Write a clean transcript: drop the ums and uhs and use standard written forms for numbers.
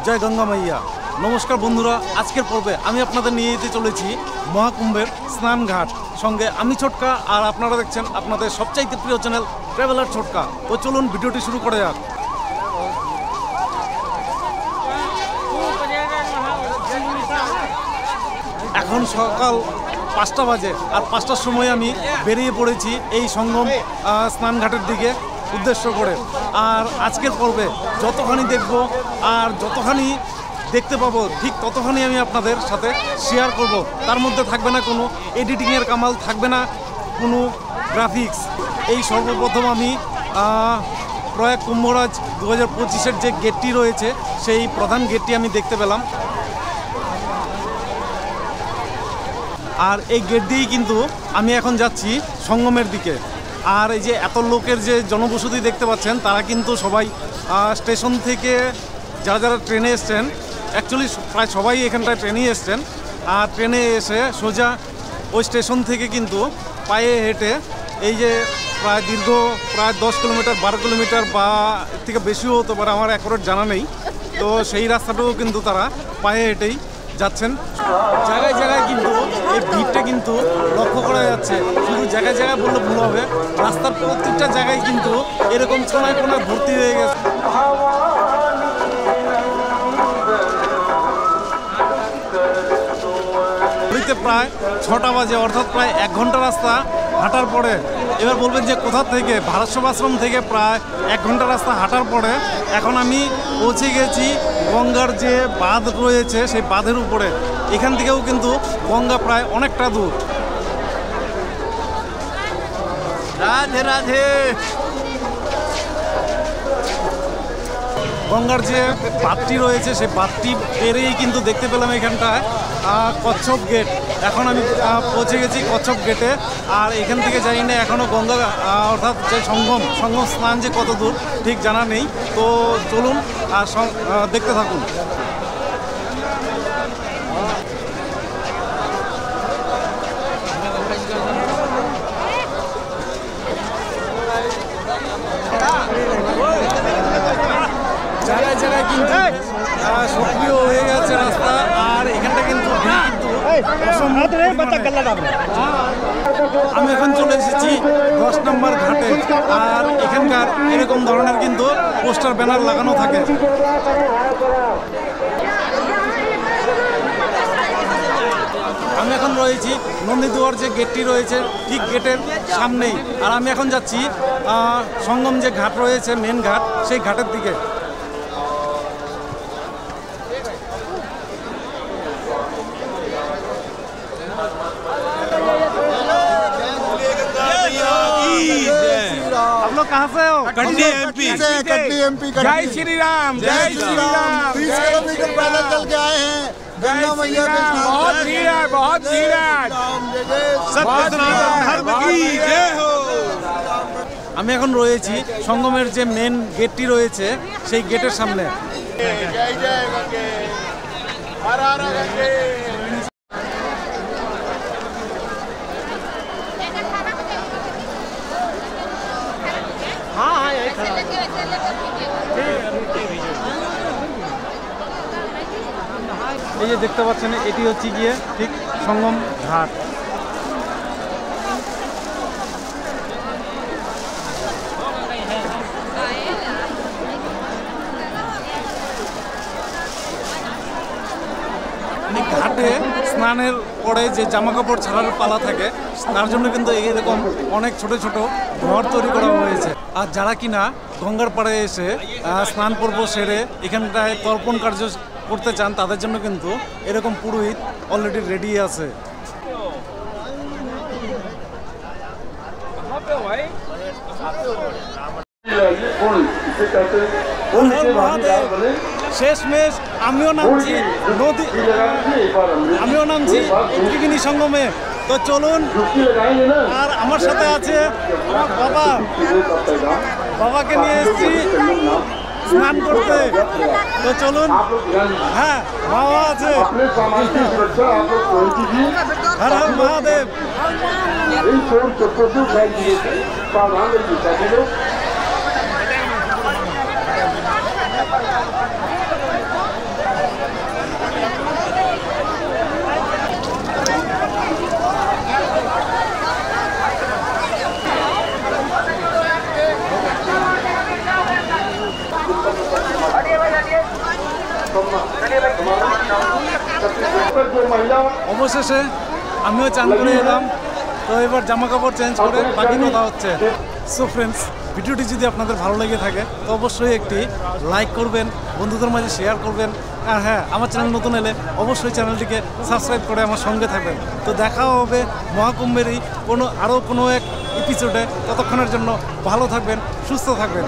জয় গঙ্গা মাইয়া। নমস্কার বন্ধুরা, আজকের পর্বে আমি আপনাদের নিয়ে যেতে চলেছি মহাকুম্ভের স্নানঘাট। সঙ্গে আমি ছোটকা, আর আপনারা দেখছেন আপনাদের সবচাইতে প্রিয় চ্যানেল ট্রাভেলার ছোটকা। তো চলুন ভিডিওটি শুরু করা যাক। এখন সকাল 5টা বাজে, আর 5টার সময় আমি বেরিয়ে পড়েছি এই সঙ্গম স্নানঘাটের দিকে উদ্দেশ্য করে। আর আজকের পর্বে যতখানি দেখব আর যতখানি দেখতে পাবো, ঠিক ততখানি আমি আপনাদের সাথে শেয়ার করব। তার মধ্যে থাকবে না কোনো এডিটিংয়ের কামাল, থাকবে না কোনো গ্রাফিক্স। এই সর্বপ্রথম আমি প্রয়াগ কুম্ভরাজ 2025-এর যে গেটটি রয়েছে, সেই প্রধান গেটটি আমি দেখতে পেলাম। আর এই গেট দিয়েই কিন্তু আমি এখন যাচ্ছি সঙ্গমের দিকে। আর এই যে এত লোকের যে জনবসতি দেখতে পাচ্ছেন, তারা কিন্তু সবাই স্টেশন থেকে যারা যারা ট্রেনে এসছেন, অ্যাকচুয়ালি প্রায় সবাই এখানটায় ট্রেনেই এসছেন। আর ট্রেনে এসে সোজা ওই স্টেশন থেকে কিন্তু পায়ে হেঁটে এই যে প্রায় 10 কিলোমিটার 12 কিলোমিটার বা এর থেকে বেশিও হতে পারে, আমার অ্যাকুরেট জানা নেই। তো সেই রাস্তাটাও কিন্তু তারা পায়ে হেঁটেই যাচ্ছেন। জায়গায় জায়গায় কিন্তু এই ভিড়টা কিন্তু লক্ষ্য করা যাচ্ছে। শুধু জায়গায় জায়গায় বললে ভুল হবে, রাস্তার প্রত্যেকটা জায়গায় কিন্তু এরকম কোনায় কোনায় ভর্তি হয়ে গেছে। প্রায় 6টা বাজে, অর্থাৎ প্রায় 1 ঘন্টা রাস্তা হাঁটার পরে। এবার বলবেন যে কোথা থেকে? ভারত সেবাশ্রম থেকে প্রায় 1 ঘন্টা রাস্তা হাঁটার পরে এখন আমি পৌঁছে গেছি গঙ্গার যে বাঁধ রয়েছে, সেই বাঁধের উপরে। এখান থেকেও কিন্তু গঙ্গা প্রায় অনেকটা দূর। রাধে রাধে। গঙ্গার যে বাঁধটি রয়েছে, সেই বাঁধটি পেরেই কিন্তু দেখতে পেলাম এখানটায় কচ্ছপ গেট। এখন আমি পৌঁছে গেছি কচ্ছপ গেটে। আর এখান থেকে জানি না এখনও গঙ্গা অর্থাৎ যে সঙ্গম স্নান যে কত দূর ঠিক জানা নেই। তো চলুন আর দেখতে থাকুন। জায়গায় জায়গায় কিন্তু সক্রিয় হয়ে গেছে রাস্তা। আর এখানটা কিন্তু আমি এখন চলে এসেছি 10 নম্বর ঘাটে। আর এখানকার এরকম ধরনের কিন্তু পোস্টার ব্যানার লাগানো থাকে। আমি এখন রয়েছি নন্দীদুয়ার যে গেটটি রয়েছে, ঠিক গেটের সামনেই। আর আমি এখন যাচ্ছি সঙ্গম যে ঘাট রয়েছে, মেন ঘাট, সেই ঘাটের দিকে। आप लोग कहाँ से हो? कटनी एमपी से। जय श्री राम, जय श्री राम। 20 किलोमीटर पैदल चल के आए हैं गंगा मैया के स्नान। बहुत भीड़ है, बहुत भीड़ है। सत्य सनातन धर्म की जय हो। আমি এখন রয়েছি সঙ্গমের যে মেন গেটটি রয়েছে, সেই গেটের সামনে। जय जय गंगे, हर हर गंगे। এই যে দেখতে পাচ্ছেন, এটি হচ্ছে গিয়ে ঠিক সঙ্গম ঘাট। ঘাটে স্নানের পরে যে জামা কাপড় ছাড়ার পালা থাকে, তার জন্য কিন্তু এরকম অনেক ছোট ছোট ঘর তৈরি করা হয়েছে। আর যারা কিনা গঙ্গার পাড়ে এসে স্নান পর্ব সেরে এখানটায় তর্পণ কার্য করতে চান, তাদের জন্য কিন্তু এরকম পুরোহিত অলরেডি রেডি আছে। শেষমেশ আমিও নামছি ত্রিবেণী সঙ্গমে। তো চলুন, আর আমার সাথে আছে আমার বাবাকে নিয়ে এসেছি স্নান করতে। তো চলুন, হ্যাঁ বাবা আছে। হর হর মহাদেব। অবশেষে আমিও চান করে এলাম, তো এবার জামা কাপড় চেঞ্জ করে বাকি কথা হচ্ছে। সো ফ্রেন্ডস, ভিডিওটি যদি আপনাদের ভালো লেগে থাকে তো অবশ্যই একটি লাইক করবেন, বন্ধুদের মাঝে শেয়ার করবেন, আর হ্যাঁ, আমার চ্যানেল নতুন এলে অবশ্যই চ্যানেলটিকে সাবস্ক্রাইব করে আমার সঙ্গে থাকবেন। তো দেখা হবে মহাকুম্ভেরই আরও কোনো এক এপিসোডে। ততক্ষণের জন্য ভালো থাকবেন, সুস্থ থাকবেন।